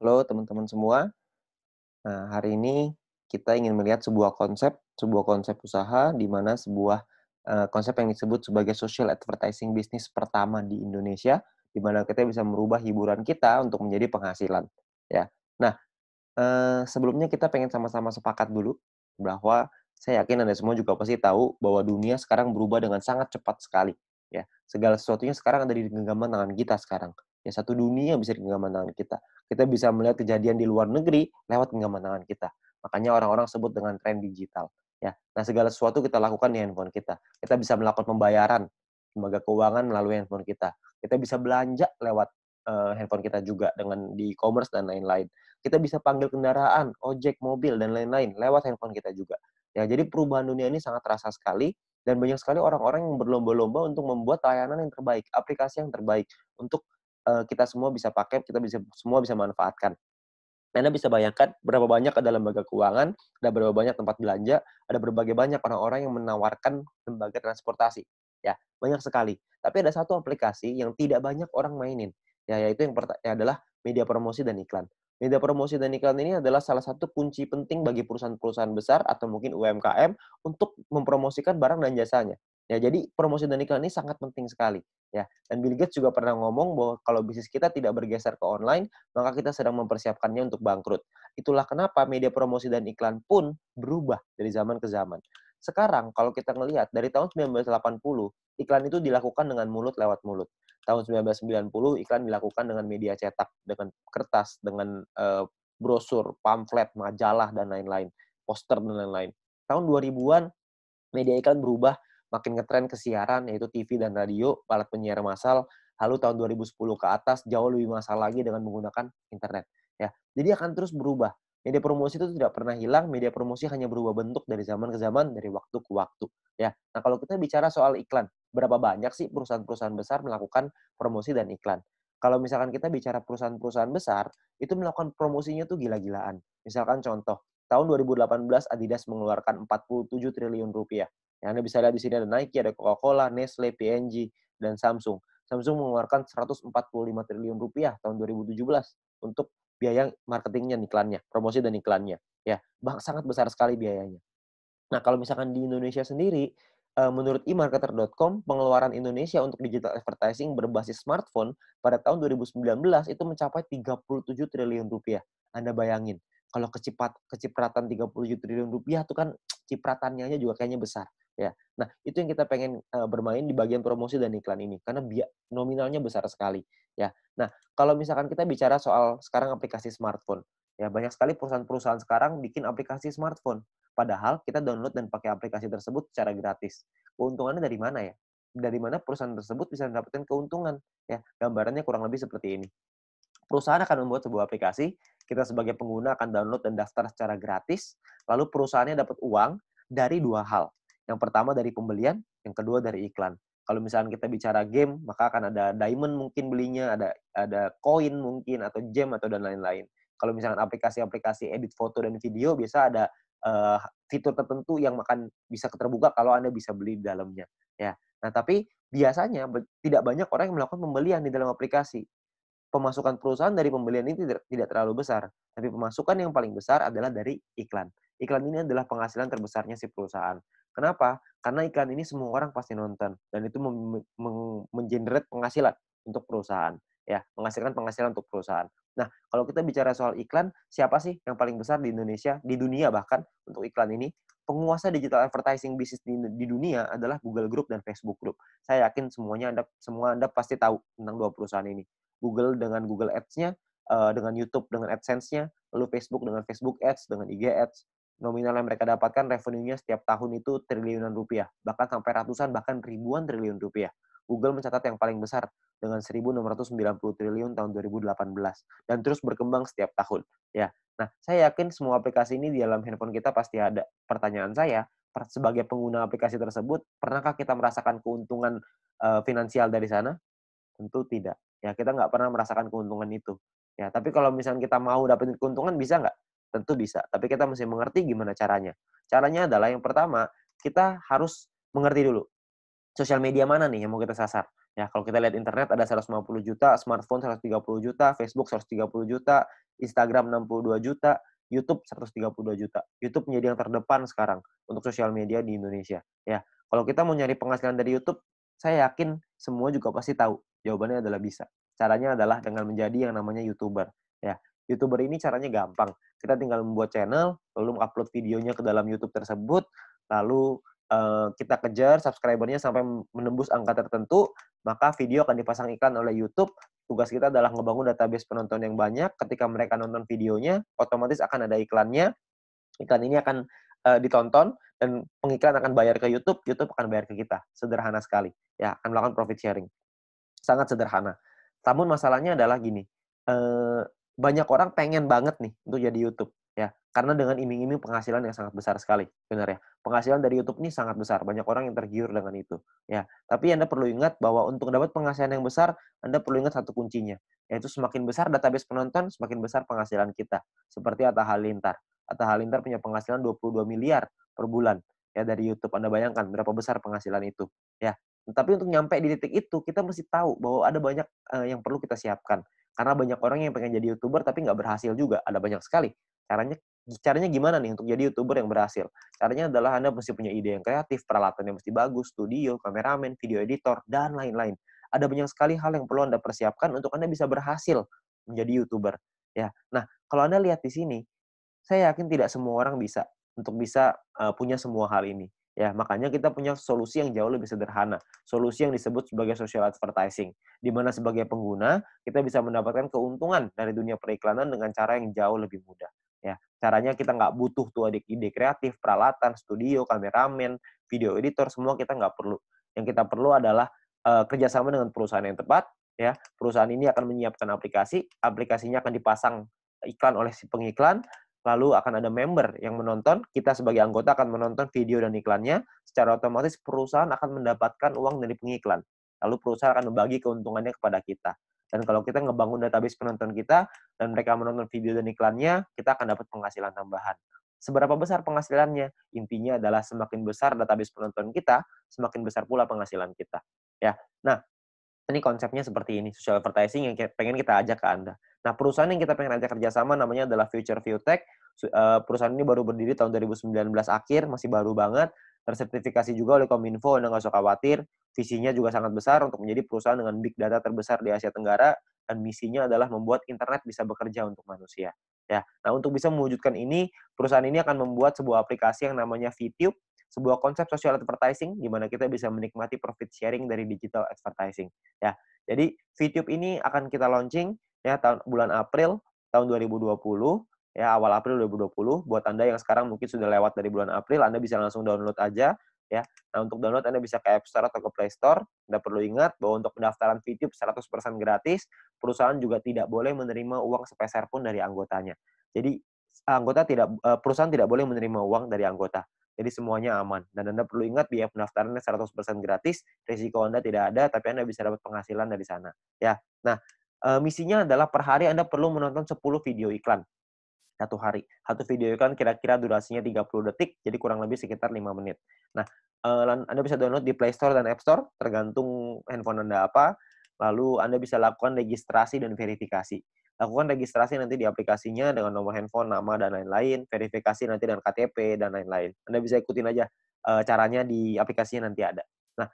Halo teman-teman semua. Nah, hari ini kita ingin melihat sebuah konsep usaha di mana konsep yang disebut sebagai social advertising bisnis pertama di Indonesia, di mana kita bisa merubah hiburan kita untuk menjadi penghasilan, ya. Nah, sebelumnya kita pengen sama-sama sepakat dulu bahwa saya yakin Anda semua juga pasti tahu bahwa dunia sekarang berubah dengan sangat cepat sekali, ya. Segala sesuatunya sekarang ada di genggaman tangan kita sekarang. Ya, satu dunia bisa di genggaman tangan kita. Kita bisa melihat kejadian di luar negeri lewat genggaman tangan kita. Makanya orang-orang sebut dengan tren digital, ya. Nah, segala sesuatu kita lakukan di handphone kita. Kita bisa melakukan pembayaran lembaga keuangan melalui handphone kita. Kita bisa belanja lewat, handphone kita juga dengan di e-commerce dan lain-lain. Kita bisa panggil kendaraan, ojek, mobil, dan lain-lain lewat handphone kita juga. Ya, jadi perubahan dunia ini sangat terasa sekali dan banyak sekali orang-orang yang berlomba-lomba untuk membuat layanan yang terbaik, aplikasi yang terbaik untuk kita semua bisa pakai, semua bisa manfaatkan. Anda bisa bayangkan berapa banyak ada lembaga keuangan, ada berapa banyak tempat belanja, ada berbagai banyak orang-orang yang menawarkan lembaga transportasi. Ya, banyak sekali. Tapi ada satu aplikasi yang tidak banyak orang mainin, ya yaitu yang adalah media promosi dan iklan. Media promosi dan iklan ini adalah salah satu kunci penting bagi perusahaan-perusahaan besar atau mungkin UMKM untuk mempromosikan barang dan jasanya. Ya, jadi promosi dan iklan ini sangat penting sekali, ya. Dan Bill Gates juga pernah ngomong bahwa kalau bisnis kita tidak bergeser ke online, maka kita sedang mempersiapkannya untuk bangkrut. Itulah kenapa media promosi dan iklan pun berubah dari zaman ke zaman. Sekarang kalau kita melihat dari tahun 1980, iklan itu dilakukan dengan mulut lewat mulut. Tahun 1990 iklan dilakukan dengan media cetak, dengan kertas, dengan brosur, pamflet, majalah dan lain-lain, poster dan lain-lain. Tahun 2000-an media iklan berubah makin ngetren ke siaran, yaitu TV dan radio, alat penyiar massal. Lalu tahun 2010 ke atas jauh lebih massal lagi dengan menggunakan internet, ya. Jadi akan terus berubah. Media promosi itu tidak pernah hilang, media promosi hanya berubah bentuk dari zaman ke zaman, dari waktu ke waktu, ya. Nah, kalau kita bicara soal iklan, berapa banyak sih perusahaan-perusahaan besar melakukan promosi dan iklan? Kalau misalkan kita bicara perusahaan-perusahaan besar, itu melakukan promosinya tuh gila-gilaan. Misalkan contoh, tahun 2018 Adidas mengeluarkan 47 triliun rupiah. Ya, Anda bisa lihat di sini ada Nike, ada Coca-Cola, Nestle, P&G, dan Samsung. Samsung mengeluarkan 145 triliun rupiah tahun 2017 untuk biaya marketingnya, iklannya, promosi dan iklannya. Ya, sangat besar sekali biayanya. Nah, kalau misalkan di Indonesia sendiri, menurut emarketer.com, pengeluaran Indonesia untuk digital advertising berbasis smartphone pada tahun 2019 itu mencapai 37 triliun rupiah. Anda bayangin, kalau kecipratan 37 triliun rupiah itu kan cipratannya aja juga kayaknya besar, ya. Nah, itu yang kita pengen, bermain di bagian promosi dan iklan ini, karena nominalnya besar sekali, ya. Nah, kalau misalkan kita bicara soal sekarang aplikasi smartphone, ya banyak sekali perusahaan-perusahaan sekarang bikin aplikasi smartphone. Padahal kita download dan pakai aplikasi tersebut secara gratis. Keuntungannya dari mana ya? Dari mana perusahaan tersebut bisa mendapatkan keuntungan? Ya, gambarannya kurang lebih seperti ini. Perusahaan akan membuat sebuah aplikasi, kita sebagai pengguna akan download dan daftar secara gratis, lalu perusahaannya dapat uang dari dua hal. Yang pertama dari pembelian, yang kedua dari iklan. Kalau misalnya kita bicara game, maka akan ada diamond mungkin belinya, ada koin mungkin, atau gem, atau dan lain-lain. Kalau misalkan aplikasi-aplikasi edit foto dan video, biasa ada uh, fitur tertentu yang akan bisa terbuka kalau Anda bisa beli di dalamnya. Ya. Nah, tapi biasanya tidak banyak orang yang melakukan pembelian di dalam aplikasi. Pemasukan perusahaan dari pembelian ini tidak terlalu besar, tapi pemasukan yang paling besar adalah dari iklan. Iklan ini adalah penghasilan terbesarnya si perusahaan. Kenapa? Karena iklan ini semua orang pasti nonton dan itu men-generate penghasilan untuk perusahaan, ya, menghasilkan penghasilan untuk perusahaan. Nah, kalau kita bicara soal iklan, siapa sih yang paling besar di Indonesia, di dunia bahkan untuk iklan ini? Penguasa digital advertising bisnis di dunia adalah Google Group dan Facebook Group. Saya yakin semua Anda pasti tahu tentang dua perusahaan ini. Google dengan Google Ads-nya, dengan YouTube dengan AdSense-nya, lalu Facebook dengan Facebook Ads, dengan IG Ads. Nominal yang mereka dapatkan revenue-nya setiap tahun itu triliunan rupiah, bahkan sampai ratusan, bahkan ribuan triliun rupiah. Google mencatat yang paling besar dengan 1.690 triliun tahun 2018 dan terus berkembang setiap tahun. Ya, nah saya yakin semua aplikasi ini di dalam handphone kita pasti ada. Pertanyaan saya, sebagai pengguna aplikasi tersebut, pernahkah kita merasakan keuntungan finansial dari sana? Tentu tidak. Ya, kita nggak pernah merasakan keuntungan itu. Ya, tapi kalau misalnya kita mau dapetin keuntungan bisa nggak? Tentu bisa, tapi kita mesti mengerti gimana caranya. Caranya adalah yang pertama, kita harus mengerti dulu, sosial media mana nih yang mau kita sasar. Ya, kalau kita lihat internet ada 150 juta, smartphone 130 juta, Facebook 130 juta, Instagram 62 juta, YouTube 132 juta. YouTube menjadi yang terdepan sekarang untuk sosial media di Indonesia. Ya, kalau kita mau nyari penghasilan dari YouTube, saya yakin semua juga pasti tahu. Jawabannya adalah bisa. Caranya adalah dengan menjadi yang namanya YouTuber. Ya, YouTuber ini caranya gampang. Kita tinggal membuat channel, lalu upload videonya ke dalam YouTube tersebut, lalu kita kejar subscriber-nya sampai menembus angka tertentu, maka video akan dipasang iklan oleh YouTube. Tugas kita adalah ngebangun database penonton yang banyak. Ketika mereka nonton videonya, otomatis akan ada iklannya. Iklan ini akan ditonton dan pengiklan akan bayar ke YouTube, YouTube akan bayar ke kita. Sederhana sekali. Ya, akan melakukan profit sharing. Sangat sederhana. Namun masalahnya adalah gini, banyak orang pengen banget nih untuk jadi YouTube, ya. Karena dengan iming-iming penghasilan yang sangat besar sekali, benar ya. Penghasilan dari YouTube ini sangat besar, banyak orang yang tergiur dengan itu, ya. Tapi Anda perlu ingat bahwa untuk dapat penghasilan yang besar, Anda perlu ingat satu kuncinya, yaitu semakin besar database penonton, semakin besar penghasilan kita. Seperti Atta Halilintar. Atta Halilintar punya penghasilan 22 miliar per bulan, ya dari YouTube. Anda bayangkan berapa besar penghasilan itu, ya. Tapi untuk nyampe di titik itu, kita mesti tahu bahwa ada banyak, yang perlu kita siapkan. Karena banyak orang yang pengen jadi YouTuber tapi nggak berhasil juga, ada banyak sekali. Caranya caranya gimana nih untuk jadi YouTuber yang berhasil? Caranya adalah Anda mesti punya ide yang kreatif, peralatan yang mesti bagus, studio, kameramen, video editor, dan lain-lain. Ada banyak sekali hal yang perlu Anda persiapkan untuk Anda bisa berhasil menjadi YouTuber, ya. Nah, kalau Anda lihat di sini, saya yakin tidak semua orang bisa untuk bisa, punya semua hal ini. Ya, makanya kita punya solusi yang jauh lebih sederhana. Solusi yang disebut sebagai social advertising, di mana sebagai pengguna, kita bisa mendapatkan keuntungan dari dunia periklanan dengan cara yang jauh lebih mudah. Ya, caranya kita nggak butuh tuh ide kreatif, peralatan, studio, kameramen, video editor, semua kita nggak perlu. Yang kita perlu adalah, kerjasama dengan perusahaan yang tepat, ya. Perusahaan ini akan menyiapkan aplikasi, aplikasinya akan dipasang iklan oleh si pengiklan, lalu akan ada member yang menonton, kita sebagai anggota akan menonton video dan iklannya, secara otomatis perusahaan akan mendapatkan uang dari pengiklan. Lalu perusahaan akan membagi keuntungannya kepada kita. Dan kalau kita ngebangun database penonton kita, dan mereka menonton video dan iklannya, kita akan dapat penghasilan tambahan. Seberapa besar penghasilannya? Intinya adalah semakin besar database penonton kita, semakin besar pula penghasilan kita. Ya. Nah, ini konsepnya seperti ini, social advertising yang pengen kita ajak ke Anda. Nah, perusahaan yang kita pengen ajak kerjasama namanya adalah Future Viewtech. Perusahaan ini baru berdiri tahun 2019 akhir, masih baru banget, tersertifikasi juga oleh Kominfo, Anda nggak usah khawatir. Visinya juga sangat besar untuk menjadi perusahaan dengan big data terbesar di Asia Tenggara, dan misinya adalah membuat internet bisa bekerja untuk manusia. Ya, nah untuk bisa mewujudkan ini, perusahaan ini akan membuat sebuah aplikasi yang namanya VTube, sebuah konsep social advertising di mana kita bisa menikmati profit sharing dari digital advertising. Ya, jadi VTube ini akan kita launching ya bulan April tahun 2020, ya awal April 2020. Buat Anda yang sekarang mungkin sudah lewat dari bulan April, Anda bisa langsung download aja ya. Nah, untuk download Anda bisa ke App Store atau ke Play Store. Anda perlu ingat bahwa untuk pendaftaran VTube 100% gratis, perusahaan juga tidak boleh menerima uang sepeser pun dari anggotanya. Jadi perusahaan tidak boleh menerima uang dari anggota. Jadi semuanya aman. Dan Anda perlu ingat biaya pendaftarannya 100% gratis, risiko Anda tidak ada, tapi Anda bisa dapat penghasilan dari sana. Ya. Nah, misinya adalah per hari Anda perlu menonton 10 video iklan satu hari. Satu video iklan kira-kira durasinya 30 detik, jadi kurang lebih sekitar 5 menit. Nah, Anda bisa download di Play Store dan App Store, tergantung handphone Anda apa. Lalu Anda bisa lakukan registrasi dan verifikasi. Lakukan registrasi nanti di aplikasinya dengan nomor handphone, nama, dan lain-lain. Verifikasi nanti dengan KTP, dan lain-lain. Anda bisa ikutin aja caranya di aplikasinya nanti ada. Nah,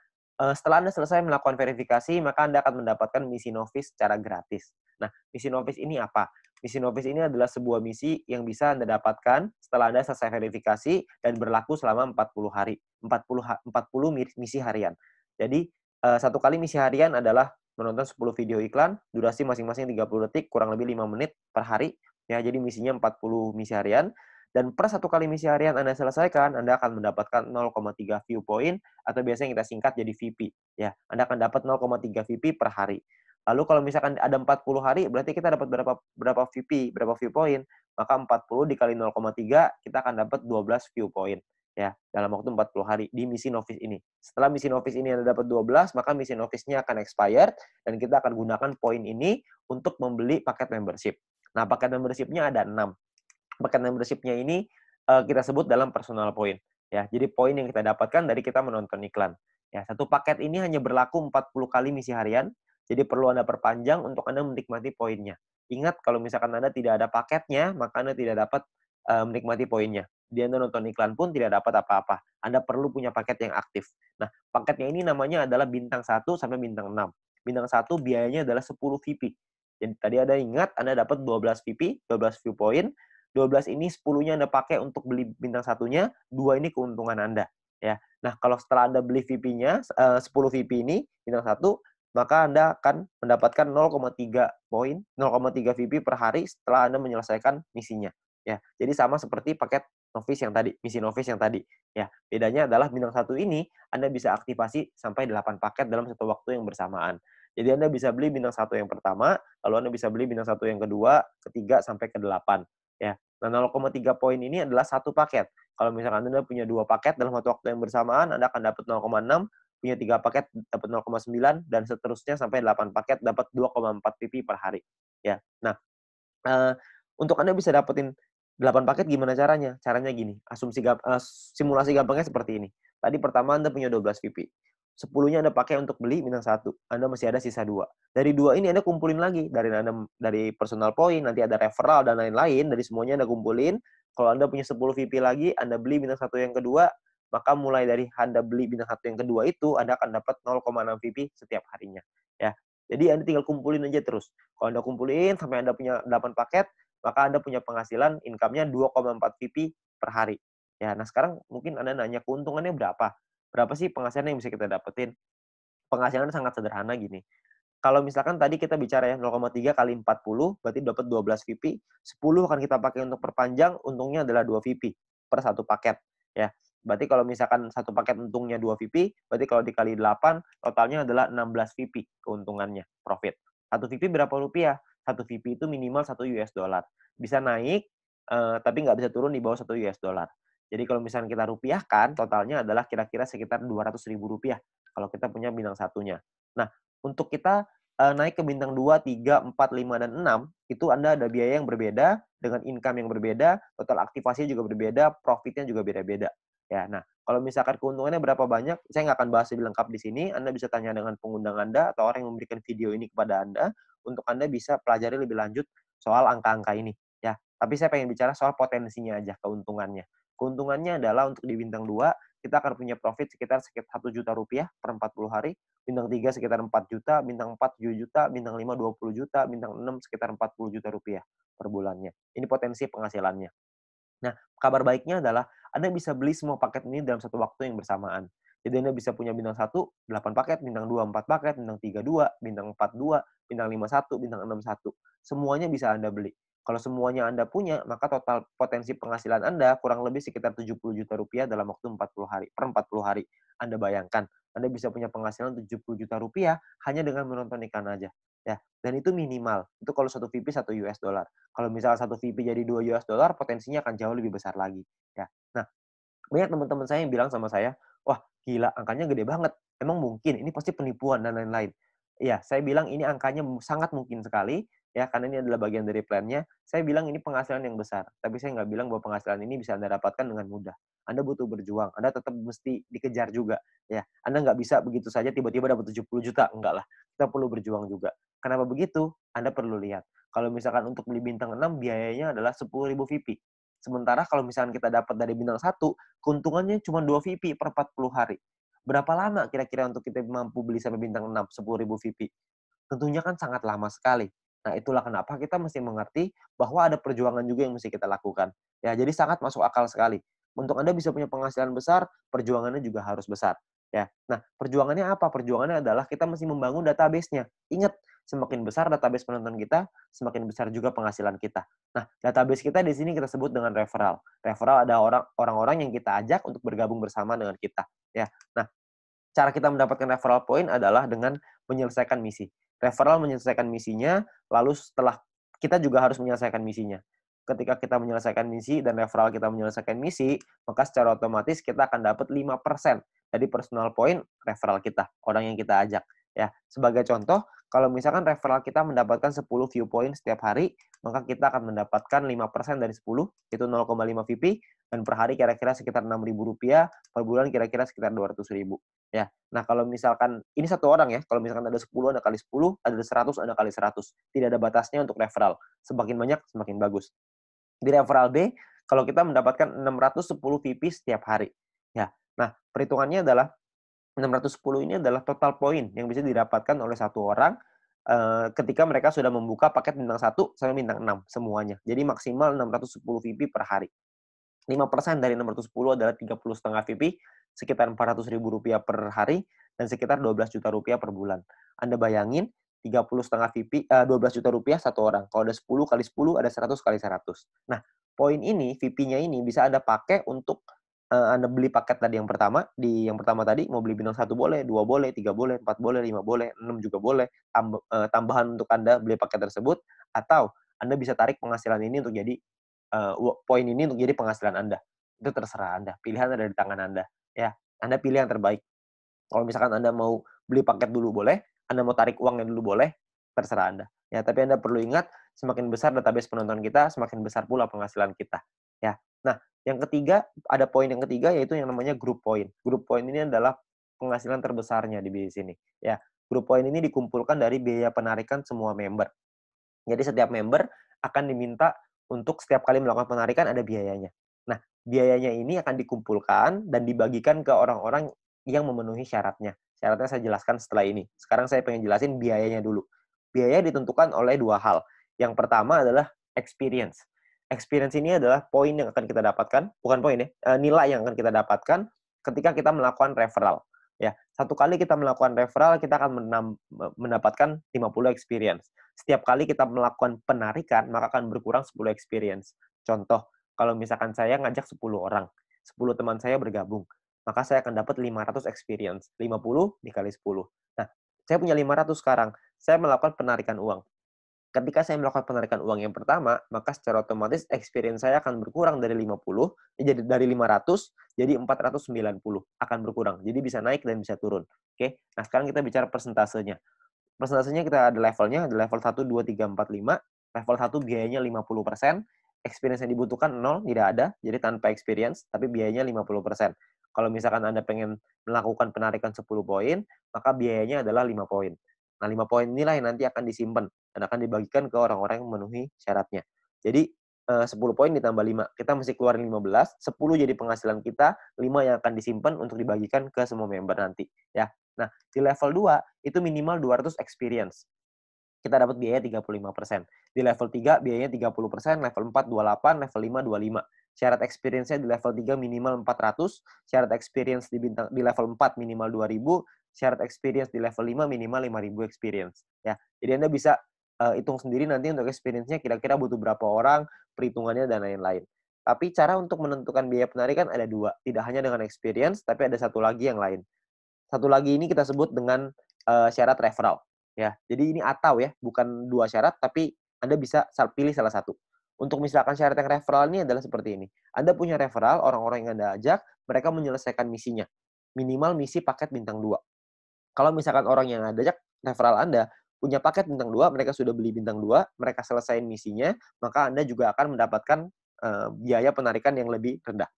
setelah Anda selesai melakukan verifikasi, maka Anda akan mendapatkan misi novice secara gratis. Nah, misi novice ini apa? Misi novice ini adalah sebuah misi yang bisa Anda dapatkan setelah Anda selesai verifikasi dan berlaku selama 40 hari. 40 misi harian. Jadi, satu kali misi harian adalah menonton 10 video iklan, durasi masing-masing 30 detik, kurang lebih 5 menit per hari. Ya, jadi misinya 40 misi harian. Dan per satu kali misi harian Anda selesaikan, Anda akan mendapatkan 0,3 view point, atau biasanya kita singkat jadi VP. Ya, Anda akan dapat 0,3 VP per hari. Lalu kalau misalkan ada 40 hari, berarti kita dapat berapa VP, berapa view point. Maka 40 dikali 0,3, kita akan dapat 12 view point. Ya, dalam waktu 40 hari di misi novice ini. Setelah misi novice ini Anda dapat 12, maka misi novice-nya akan expired, dan kita akan gunakan poin ini untuk membeli paket membership. Nah, paket membership-nya ada 6. Paket membership-nya ini kita sebut dalam personal point. Ya, jadi poin yang kita dapatkan dari kita menonton iklan. Ya, satu paket ini hanya berlaku 40 kali misi harian, jadi perlu Anda perpanjang untuk Anda menikmati poinnya. Ingat kalau misalkan Anda tidak ada paketnya, maka Anda tidak dapat, menikmati poinnya. Jadi Anda nonton iklan pun tidak dapat apa-apa. Anda perlu punya paket yang aktif. Nah, paketnya ini namanya adalah bintang 1 sampai bintang 6. Bintang 1 biayanya adalah 10 VIP. Jadi tadi Anda ingat Anda dapat 12 VIP, 12 viewpoint, 12 ini 10-nya Anda pakai untuk beli bintang satunya, 2 ini keuntungan Anda, ya. Nah, kalau setelah Anda beli VIP-nya, 10 VIP ini, bintang satu, maka Anda akan mendapatkan 0,3 poin, 0,3 VIP per hari setelah Anda menyelesaikan misinya, ya. Jadi sama seperti paket novice yang tadi, misi novice yang tadi, ya. Bedanya adalah bintang satu ini, Anda bisa aktivasi sampai 8 paket dalam satu waktu yang bersamaan. Jadi Anda bisa beli bintang satu yang pertama, lalu Anda bisa beli bintang satu yang kedua, ketiga, sampai ke-8, ya. Nah, 0,3 poin ini adalah satu paket. Kalau misalkan Anda punya 2 paket dalam satu waktu yang bersamaan, Anda akan dapat 0,6, punya 3 paket dapat 0,9, dan seterusnya sampai 8 paket dapat 2,4 PP per hari, ya. Nah, eee, untuk Anda bisa dapetin 8 paket gimana caranya? Caranya gini, simulasi gampangnya seperti ini. Tadi pertama Anda punya 12 VIP, 10-nya Anda pakai untuk beli bintang 1, Anda masih ada sisa 2. Dari 2 ini Anda kumpulin lagi, dari personal point, nanti ada referral dan lain-lain, dari semuanya Anda kumpulin. Kalau Anda punya 10 VIP lagi, Anda beli bintang 1 yang kedua, maka mulai dari Anda beli bintang 1 yang kedua itu, Anda akan dapat 0,6 VIP setiap harinya, ya. Jadi Anda tinggal kumpulin aja terus. Kalau Anda kumpulin sampai Anda punya 8 paket, maka Anda punya penghasilan income-nya 2,4 VP per hari. Ya, nah sekarang mungkin Anda nanya keuntungannya berapa? Berapa sih penghasilan yang bisa kita dapetin? Penghasilannya sangat sederhana gini. Kalau misalkan tadi kita bicara ya 0,3 kali 40 berarti dapat 12 VP, 10 akan kita pakai untuk perpanjang, untungnya adalah 2 VP per satu paket, ya. Berarti kalau misalkan satu paket untungnya 2 VP, berarti kalau dikali 8 totalnya adalah 16 VP keuntungannya, profit. Satu VP berapa rupiah? Satu VP itu minimal $1. Bisa naik, tapi nggak bisa turun di bawah $1. Jadi kalau misalkan kita rupiahkan, totalnya adalah kira-kira sekitar Rp200.000 kalau kita punya bintang satunya. Nah, untuk kita, naik ke bintang 2, 3, 4, 5, dan 6, itu Anda ada biaya yang berbeda, dengan income yang berbeda, total aktivasinya juga berbeda, profitnya juga beda-beda. Ya, nah, kalau misalkan keuntungannya berapa banyak, saya nggak akan bahas lebih lengkap di sini, Anda bisa tanya dengan pengundang Anda atau orang yang memberikan video ini kepada Anda, untuk Anda bisa pelajari lebih lanjut soal angka-angka ini, ya. Tapi saya pengen bicara soal potensinya aja, keuntungannya. Keuntungannya adalah untuk di bintang 2, kita akan punya profit sekitar Rp1.000.000 per 40 hari, bintang 3 sekitar 4 juta, bintang 4 7 juta, bintang 5 20 juta, bintang 6 sekitar Rp40 juta per bulannya. Ini potensi penghasilannya. Nah, kabar baiknya adalah Anda bisa beli semua paket ini dalam satu waktu yang bersamaan. Jadi Anda bisa punya bintang 1 8 paket, bintang 2 4 paket, bintang 3 2, bintang 4 2, bintang 5 1, bintang 6 1. Semuanya bisa Anda beli. Kalau semuanya Anda punya, maka total potensi penghasilan Anda kurang lebih sekitar Rp70 juta dalam waktu 40 hari, per 40 hari. Anda bayangkan, Anda bisa punya penghasilan Rp70 juta hanya dengan menonton iklan aja. Ya, dan itu minimal. Itu kalau satu VIP $1. Kalau misalnya satu VIP jadi $2, potensinya akan jauh lebih besar lagi, ya. Nah, banyak teman-teman saya yang bilang sama saya, "Wah, gila angkanya gede banget. Emang mungkin? Ini pasti penipuan dan lain-lain." Iya, saya bilang ini angkanya sangat mungkin sekali, ya, karena ini adalah bagian dari plan-nya. Saya bilang ini penghasilan yang besar, tapi saya nggak bilang bahwa penghasilan ini bisa Anda dapatkan dengan mudah. Anda butuh berjuang, Anda tetap mesti dikejar juga, ya. Anda nggak bisa begitu saja tiba-tiba dapat 70 juta, enggak lah. Kita perlu berjuang juga. Kenapa begitu? Anda perlu lihat. Kalau misalkan untuk beli bintang 6 biayanya adalah 10.000 VIP. Sementara kalau misalkan kita dapat dari bintang 1, keuntungannya cuma 2 VIP per 40 hari. Berapa lama kira-kira untuk kita mampu beli sampai bintang 6, 10.000 VIP? Tentunya kan sangat lama sekali. Nah, itulah kenapa kita mesti mengerti bahwa ada perjuangan juga yang mesti kita lakukan. Ya, jadi sangat masuk akal sekali. Untuk Anda bisa punya penghasilan besar, perjuangannya juga harus besar. Ya. Nah, perjuangannya apa? Perjuangannya adalah kita mesti membangun database-nya. Ingat, semakin besar database penonton kita, semakin besar juga penghasilan kita. Nah, database kita di sini kita sebut dengan referral. Referral ada orang-orang yang kita ajak untuk bergabung bersama dengan kita. Ya. Nah, cara kita mendapatkan referral point adalah dengan menyelesaikan misi. Referral menyelesaikan misinya, lalu setelah kita juga harus menyelesaikan misinya. Ketika kita menyelesaikan misi dan referral kita menyelesaikan misi, maka secara otomatis kita akan dapat 5% dari personal point referral kita, orang yang kita ajak. Ya, sebagai contoh, kalau misalkan referral kita mendapatkan 10 view point setiap hari, maka kita akan mendapatkan 5% dari 10, itu 0,5 VP, dan per hari kira-kira sekitar Rp6.000, per bulan kira-kira sekitar Rp200.000. ya. Nah, kalau misalkan ini satu orang ya, kalau misalkan ada 10, ada kali 10, ada 100, ada kali 100. Tidak ada batasnya untuk referral. Semakin banyak, semakin bagus. Di referral B, kalau kita mendapatkan 610 VP setiap hari. Ya. Nah, perhitungannya adalah 610 ini adalah total poin yang bisa didapatkan oleh satu orang ketika mereka sudah membuka paket bintang 1 sampai bintang 6 semuanya. Jadi maksimal 610 VP per hari. 5% dari 610 adalah 30,5 VP, sekitar Rp400.000 per hari, dan sekitar Rp12 juta per bulan. Anda bayangin, 30,5 VP, Rp12 juta satu orang. Kalau ada 10 kali 10, ada 100 kali 100. Nah, poin ini, VP-nya ini bisa Anda pakai untuk Anda beli paket tadi yang pertama, di yang pertama tadi mau beli bintang 1 boleh, 2 boleh, 3 boleh, 4 boleh, 5 boleh, 6 juga boleh, tambahan untuk Anda beli paket tersebut, atau Anda bisa tarik penghasilan ini untuk jadi poin ini untuk jadi penghasilan Anda. Itu terserah Anda, pilihan ada di tangan Anda, ya. Anda pilih yang terbaik. Kalau misalkan Anda mau beli paket dulu boleh, Anda mau tarik uangnya dulu boleh, terserah Anda. Ya, tapi Anda perlu ingat, semakin besar database penonton kita, semakin besar pula penghasilan kita. Ya. Nah, yang ketiga, ada poin yang ketiga yaitu yang namanya group point. Group point ini adalah penghasilan terbesarnya di bisnis ini. Ya, group point ini dikumpulkan dari biaya penarikan semua member. Jadi setiap member akan diminta untuk setiap kali melakukan penarikan ada biayanya. Nah, biayanya ini akan dikumpulkan dan dibagikan ke orang-orang yang memenuhi syaratnya. Syaratnya saya jelaskan setelah ini. Sekarang saya pengen jelasin biayanya dulu. Biaya ditentukan oleh dua hal. Yang pertama adalah experience. Experience ini adalah poin yang akan kita dapatkan, bukan poin ya, nilai yang akan kita dapatkan ketika kita melakukan referral. Ya, satu kali kita melakukan referral, kita akan mendapatkan 50 experience. Setiap kali kita melakukan penarikan, maka akan berkurang 10 experience. Contoh, kalau misalkan saya ngajak 10 orang, 10 teman saya bergabung, maka saya akan dapat 500 experience. 50 dikali 10. Nah, saya punya 500 sekarang. Saya melakukan penarikan uang. Ketika saya melakukan penarikan uang yang pertama, maka secara otomatis experience saya akan berkurang dari 50, jadi dari 500 jadi 490 akan berkurang. Jadi bisa naik dan bisa turun. Oke. Nah, sekarang kita bicara persentasenya. Persentasenya kita ada levelnya, ada level 1, 2, 3, 4, 5. Level 1 biayanya 50%, experience yang dibutuhkan 0, tidak ada, jadi tanpa experience, tapi biayanya 50%. Kalau misalkan Anda pengen melakukan penarikan 10 poin, maka biayanya adalah 5 poin. Nah, 5 poin inilah yang nanti akan disimpan dan akan dibagikan ke orang-orang yang memenuhi syaratnya. Jadi, 10 poin ditambah 5, kita mesti keluarin 15, 10 jadi penghasilan kita, 5 yang akan disimpan untuk dibagikan ke semua member nanti, ya. Nah, di level 2 itu minimal 200 experience. Kita dapat biaya 35%. Di level 3 biayanya 30%, level 4 28, level 5 25. Syarat experience-nya di level 3 minimal 400, syarat experience di level 4 minimal 2000, syarat experience di level 5 minimal 5000 experience. Ya. Jadi Anda bisa hitung sendiri nanti untuk experience-nya kira-kira butuh berapa orang, perhitungannya dan lain-lain. Tapi cara untuk menentukan biaya penarikan ada dua, tidak hanya dengan experience, tapi ada satu lagi yang lain. Satu lagi ini kita sebut dengan syarat referral. Ya, jadi ini atau ya, bukan dua syarat, tapi Anda bisa pilih salah satu. Untuk misalkan syarat yang referral ini adalah seperti ini. Anda punya referral, orang-orang yang Anda ajak, mereka menyelesaikan misinya. Minimal misi paket bintang 2. Kalau misalkan orang yang Anda ajak, referral Anda, punya paket bintang 2, mereka sudah beli bintang 2, mereka selesaiin misinya, maka Anda juga akan mendapatkan biaya penarikan yang lebih rendah.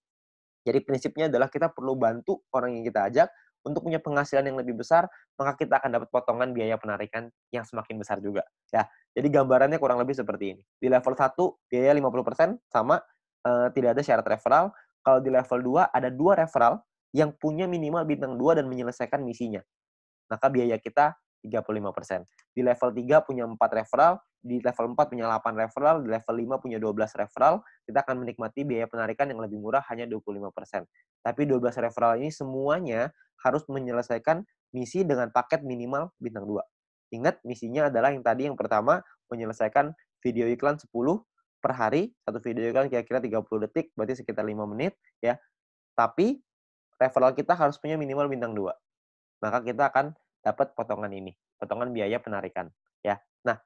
Jadi prinsipnya adalah kita perlu bantu orang yang kita ajak untuk punya penghasilan yang lebih besar, maka kita akan dapat potongan biaya penarikan yang semakin besar juga. Ya, jadi gambarannya kurang lebih seperti ini. Di level 1 biaya 50% sama, tidak ada syarat referral. Kalau di level 2 ada 2 referral yang punya minimal bintang 2 dan menyelesaikan misinya, maka biaya kita 35%. Di level 3 punya 4 referral, di level 4 punya 8 referral, di level 5 punya 12 referral, kita akan menikmati biaya penarikan yang lebih murah hanya 25%. Tapi 12 referral ini semuanya harus menyelesaikan misi dengan paket minimal bintang 2. Ingat, misinya adalah yang tadi yang pertama, menyelesaikan video iklan 10 per hari, satu video iklan kira-kira 30 detik, berarti sekitar 5 menit, ya. Tapi referral kita harus punya minimal bintang 2. Maka kita akan dapat potongan ini, potongan biaya penarikan, ya. Nah,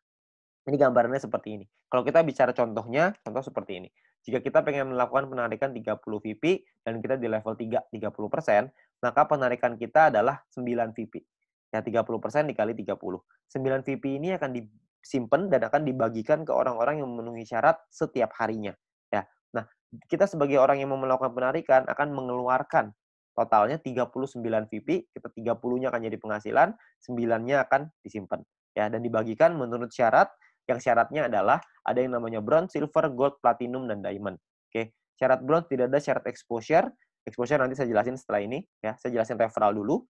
ini gambarannya seperti ini. Kalau kita bicara contohnya, contoh seperti ini. Jika kita pengen melakukan penarikan 30 VP dan kita di level 3, 30%, maka penarikan kita adalah 9 VP. Ya, 30% dikali 30. 9 VP ini akan disimpan dan akan dibagikan ke orang-orang yang memenuhi syarat setiap harinya. Ya. Nah, kita sebagai orang yang mau melakukan penarikan akan mengeluarkan totalnya 39 VP, kita 30-nya akan jadi penghasilan, 9-nya akan disimpan. Ya, dan dibagikan menurut syarat, yang syaratnya adalah ada yang namanya bronze, silver, gold, platinum, dan diamond. Oke, syarat bronze tidak ada syarat exposure. Exposure nanti saya jelasin setelah ini, ya. Saya jelasin referral dulu.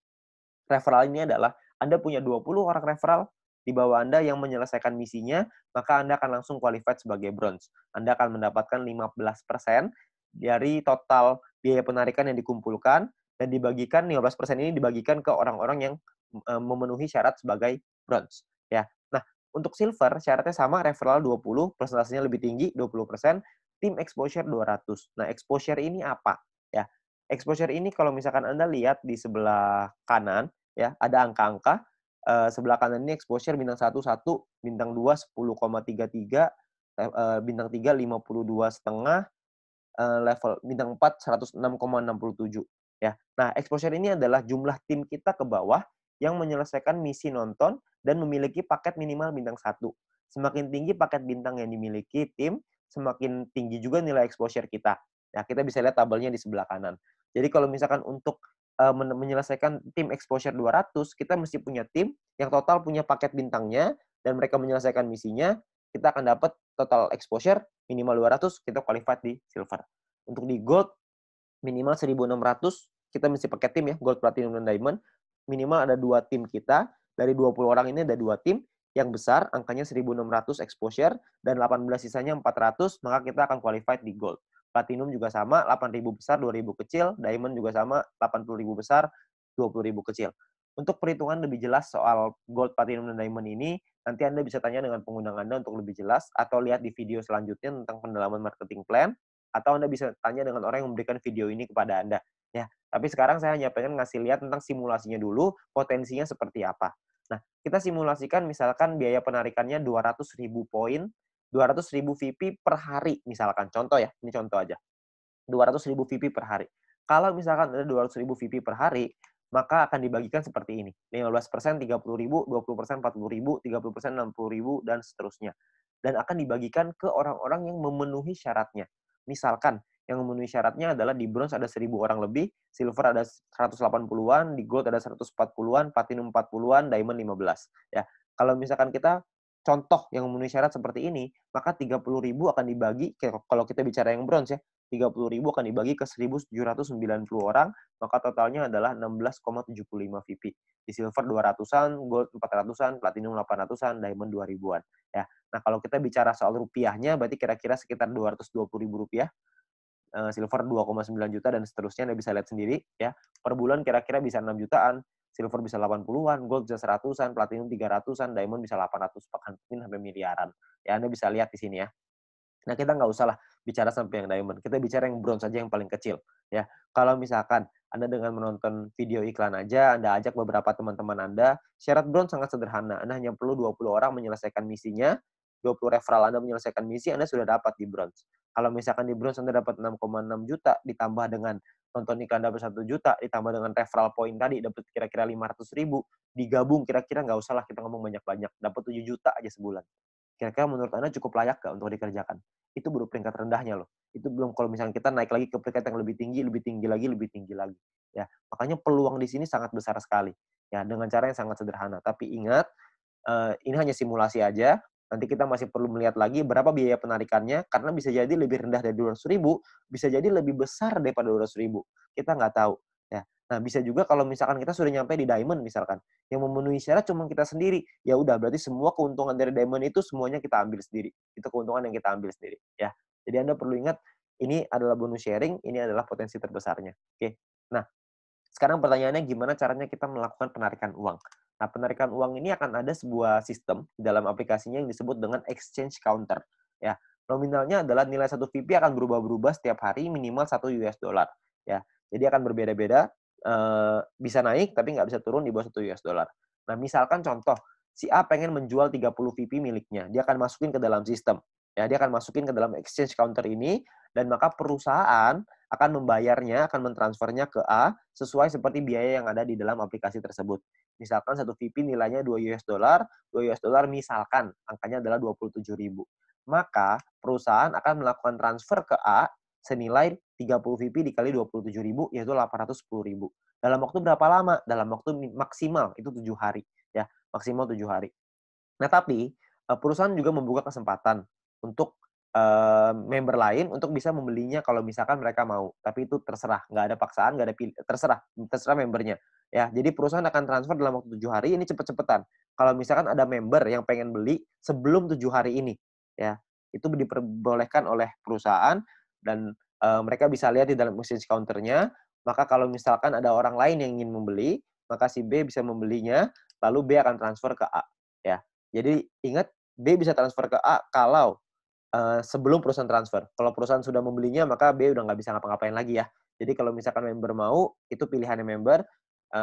Referral ini adalah Anda punya 20 orang referral di bawah Anda yang menyelesaikan misinya, maka Anda akan langsung qualified sebagai bronze. Anda akan mendapatkan 15% dari total biaya penarikan yang dikumpulkan dan dibagikan 15% ini dibagikan ke orang-orang yang memenuhi syarat sebagai bronze, ya. Nah, untuk silver syaratnya sama, referral 20, persentasenya lebih tinggi 20%, tim exposure 200. Nah, exposure ini apa? Ya, exposure ini kalau misalkan Anda lihat di sebelah kanan, ya, ada angka-angka. Sebelah kanan ini exposure bintang 1 1, bintang 2 10,33, bintang 3 52,5, level bintang 4 106,67, ya. Nah, exposure ini adalah jumlah tim kita ke bawah yang menyelesaikan misi nonton dan memiliki paket minimal bintang 1. Semakin tinggi paket bintang yang dimiliki tim, semakin tinggi juga nilai exposure kita. Nah, kita bisa lihat tabelnya di sebelah kanan. Jadi kalau misalkan untuk menyelesaikan tim exposure 200, kita mesti punya tim yang total punya paket bintangnya dan mereka menyelesaikan misinya, kita akan dapat total exposure minimal 200, kita qualified di silver. Untuk di gold, minimal 1.600, kita mesti pakai tim ya, gold, platinum, dan diamond. Minimal ada 2 tim kita, dari 20 orang ini ada 2 tim, yang besar angkanya 1.600 exposure, dan 18 sisanya 400, maka kita akan qualified di gold. Platinum juga sama, 8.000 besar, 2.000 kecil, diamond juga sama, 80.000 besar, 20.000 kecil. Untuk perhitungan lebih jelas soal gold, platinum, dan diamond ini, nanti Anda bisa tanya dengan pengundang Anda untuk lebih jelas, atau lihat di video selanjutnya tentang pendalaman marketing plan, atau Anda bisa tanya dengan orang yang memberikan video ini kepada Anda. Ya, tapi sekarang saya hanya pengen ngasih lihat tentang simulasinya dulu, potensinya seperti apa. Nah, kita simulasikan misalkan biaya penarikannya 200.000 poin, 200.000 VP per hari misalkan. Contoh ya, ini contoh aja. 200.000 VP per hari. Kalau misalkan ada 200.000 VP per hari, maka akan dibagikan seperti ini. 15% 30.000, 20% 40.000, 30% 60.000, dan seterusnya. Dan akan dibagikan ke orang-orang yang memenuhi syaratnya. Misalkan, yang memenuhi syaratnya adalah di bronze ada 1.000 orang lebih, silver ada 180-an, di gold ada 140-an, platinum 40-an, diamond 15. Ya, kalau misalkan kita contoh yang memenuhi syarat seperti ini, maka 30.000 akan dibagi, kalau kita bicara yang bronze ya, 30.000 akan dibagi ke 1.790 orang, maka totalnya adalah 16,75 VP. Di silver 200-an, gold 400-an, platinum 800-an, diamond 2.000-an. Ya. Nah, kalau kita bicara soal rupiahnya, berarti kira-kira sekitar 220.000 rupiah, silver 2,9 juta, dan seterusnya. Anda bisa lihat sendiri. Ya. Per bulan kira-kira bisa 6 jutaan, silver bisa 80-an, gold bisa 100-an, platinum 300-an, diamond bisa 800, bahkan mungkin sampai miliaran. Ya, Anda bisa lihat di sini ya. Nah, kita nggak usah lah bicara sampai yang diamond. Kita bicara yang bronze saja yang paling kecil. Ya, kalau misalkan Anda dengan menonton video iklan aja, Anda ajak beberapa teman-teman Anda, syarat bronze sangat sederhana. Anda hanya perlu 20 orang menyelesaikan misinya, 20 referral Anda menyelesaikan misi, Anda sudah dapat di bronze. Kalau misalkan di bronze Anda dapat 6,6 juta, ditambah dengan nonton iklan dapat 1 juta, ditambah dengan referral point tadi dapat kira-kira 500.000, digabung kira-kira nggak usah lah kita ngomong banyak-banyak, dapat 7 juta aja sebulan. Kira-kira menurut Anda cukup layak nggak untuk dikerjakan? Itu baru peringkat rendahnya loh. Itu belum kalau misalnya kita naik lagi ke peringkat yang lebih tinggi, lebih tinggi lagi, lebih tinggi lagi. Ya, makanya peluang di sini sangat besar sekali. Ya, dengan cara yang sangat sederhana. Tapi ingat, ini hanya simulasi aja. Nanti kita masih perlu melihat lagi berapa biaya penarikannya, karena bisa jadi lebih rendah dari 200.000, bisa jadi lebih besar daripada 200.000. Kita nggak tahu. Ya. Nah, bisa juga kalau misalkan kita sudah nyampe di diamond misalkan, yang memenuhi syarat cuma kita sendiri, ya udah berarti semua keuntungan dari diamond itu semuanya kita ambil sendiri. Itu keuntungan yang kita ambil sendiri. Ya. Jadi Anda perlu ingat, ini adalah bonus sharing, ini adalah potensi terbesarnya. Oke. Nah, sekarang pertanyaannya gimana caranya kita melakukan penarikan uang? Nah, penarikan uang ini akan ada sebuah sistem di dalam aplikasinya yang disebut dengan exchange counter. Ya, nominalnya adalah nilai satu VP akan berubah-berubah setiap hari minimal 1 US dollar. Ya, jadi akan berbeda-beda. Bisa naik tapi nggak bisa turun di bawah 1 US dollar. Nah, misalkan contoh, si A pengen menjual 30 VP miliknya, dia akan masukin ke dalam sistem. Ya, dia akan masukin ke dalam exchange counter ini, dan maka perusahaan akan membayarnya, akan mentransfernya ke A sesuai seperti biaya yang ada di dalam aplikasi tersebut. Misalkan satu VP nilainya 2 US dollar, 2 US dollar misalkan angkanya adalah 27.000. Maka perusahaan akan melakukan transfer ke A senilai 30 VP dikali 27.000 yaitu 810.000. Dalam waktu berapa lama? Dalam waktu maksimal itu 7 hari ya, maksimal 7 hari. Nah, tapi, perusahaan juga membuka kesempatan untuk, member lain untuk bisa membelinya kalau misalkan mereka mau. Tapi itu terserah, nggak ada paksaan, nggak ada terserah terserah membernya, ya. Jadi perusahaan akan transfer dalam waktu 7 hari, ini cepet-cepetan. Kalau misalkan ada member yang pengen beli sebelum 7 hari ini, ya, itu diperbolehkan oleh perusahaan dan, mereka bisa lihat di dalam message counter-nya, maka kalau misalkan ada orang lain yang ingin membeli, maka si B bisa membelinya, lalu B akan transfer ke A, ya. Jadi ingat, B bisa transfer ke A kalau, sebelum perusahaan transfer. Kalau perusahaan sudah membelinya, maka B udah nggak bisa ngapa-ngapain lagi ya. Jadi kalau misalkan member mau, itu pilihannya member,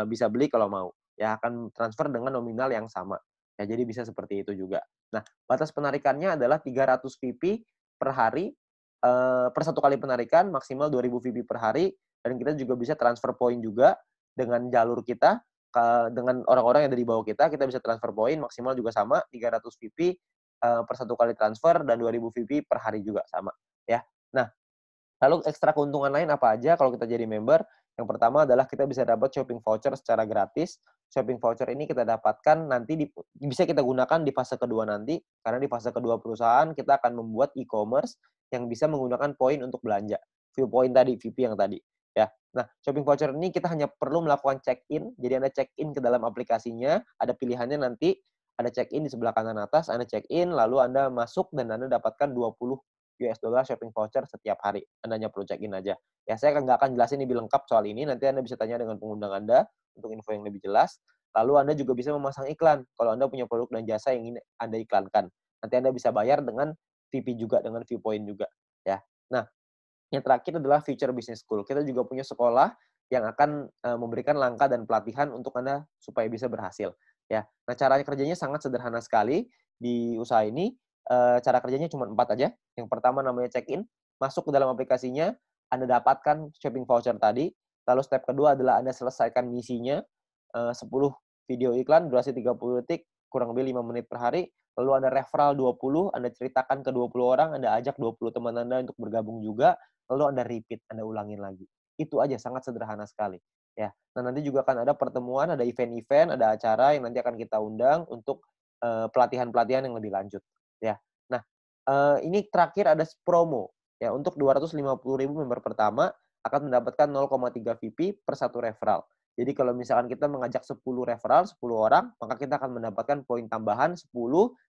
bisa beli kalau mau. Ya akan transfer dengan nominal yang sama. Ya jadi bisa seperti itu juga. Nah, batas penarikannya adalah 300 VP per hari, per 1 kali penarikan, maksimal 2.000 VP per hari, dan kita juga bisa transfer point juga dengan jalur kita, dengan orang-orang yang ada di bawah kita bisa transfer poin maksimal juga sama 300 VP, per 1 kali transfer dan 2.000 VP per hari juga sama, ya. Nah, lalu ekstra keuntungan lain apa aja kalau kita jadi member? Yang pertama adalah kita bisa dapat shopping voucher secara gratis. Shopping voucher ini kita dapatkan nanti bisa kita gunakan di fase kedua nanti, karena di fase kedua perusahaan kita akan membuat e-commerce yang bisa menggunakan poin untuk belanja. View point tadi, VP yang tadi, ya. Nah, shopping voucher ini kita hanya perlu melakukan check-in, jadi Anda check-in ke dalam aplikasinya, ada pilihannya nanti, ada check-in di sebelah kanan atas, Anda check-in, lalu Anda masuk dan Anda dapatkan $20 shopping voucher setiap hari. Anda hanya perlu check-in aja. Ya, saya nggak akan jelasin lebih lengkap soal ini, nanti Anda bisa tanya dengan pengundang Anda untuk info yang lebih jelas. Lalu Anda juga bisa memasang iklan, kalau Anda punya produk dan jasa yang ingin Anda iklankan. Nanti Anda bisa bayar dengan VP juga, dengan Viewpoint juga, ya. Nah, yang terakhir adalah Future Business School. Kita juga punya sekolah yang akan, memberikan langkah dan pelatihan untuk Anda supaya bisa berhasil, ya. Nah, cara kerjanya sangat sederhana sekali di usaha ini, cara kerjanya cuma 4 aja. Yang pertama namanya check-in, masuk ke dalam aplikasinya, Anda dapatkan shopping voucher tadi, lalu step kedua adalah Anda selesaikan misinya, 10 video iklan durasi 30 detik, kurang lebih 5 menit per hari, lalu Anda referral 20, Anda ceritakan ke 20 orang, Anda ajak 20 teman Anda untuk bergabung juga, lalu Anda repeat, Anda ulangin lagi. Itu aja, sangat sederhana sekali, ya. Nah, nanti juga akan ada pertemuan, ada event-event, ada acara yang nanti akan kita undang untuk, pelatihan-pelatihan yang lebih lanjut, ya. Nah, ini terakhir ada promo, ya, untuk 250.000 member pertama akan mendapatkan 0,3 VP per 1 referral. Jadi kalau misalkan kita mengajak 10 referral, 10 orang, maka kita akan mendapatkan poin tambahan 10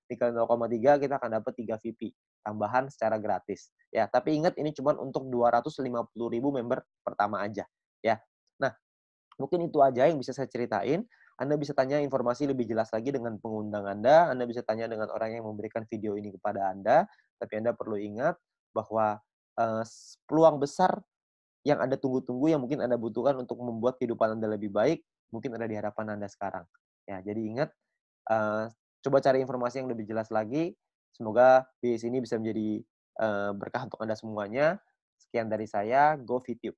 dikali 0,3 kita akan dapat 3 VP tambahan secara gratis. Ya, tapi ingat ini cuma untuk 250.000 member pertama aja, ya. Nah, mungkin itu aja yang bisa saya ceritain. Anda bisa tanya informasi lebih jelas lagi dengan pengundang Anda bisa tanya dengan orang yang memberikan video ini kepada Anda, tapi Anda perlu ingat bahwa, peluang besar yang Anda tunggu-tunggu, yang mungkin Anda butuhkan untuk membuat kehidupan Anda lebih baik, mungkin ada di hadapan Anda sekarang. Ya, jadi ingat, eee, coba cari informasi yang lebih jelas lagi. Semoga bis ini bisa menjadi, berkah untuk Anda semuanya. Sekian dari saya, go Vityub.